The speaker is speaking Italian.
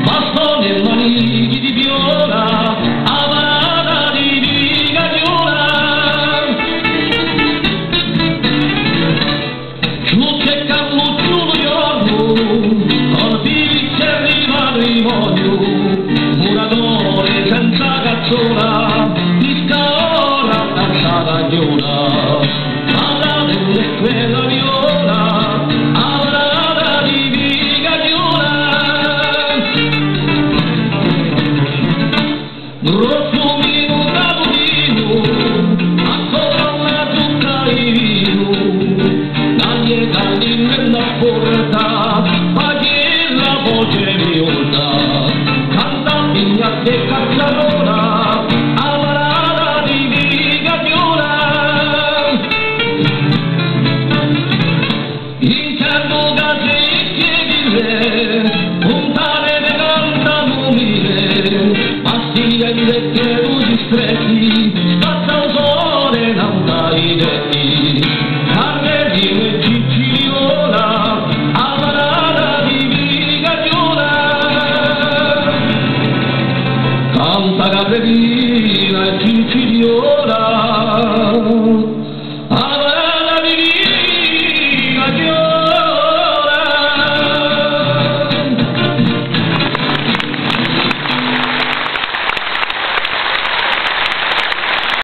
Bastone e manichi di viola, amarata di vigagiola. Giù c'è cammucciulo giorno, con figli arriva il rivoglio, muratore senza cazzola, di scaora danza cagliola, amarata è quella viola. Rosso vino da Torino, ancora una zucca di vino, dagli caldi nella porta, paghi la voce viola, canta figlia de cazzarola, amarata di vigagiola. Interno case e chiedile, puntane de canta numile, Pastiglie che luci stretti, spazza un sole non dai detti, Carrelino e Ciciliola, amarata di vigagiola. Canta Carrelina e Ciciliola.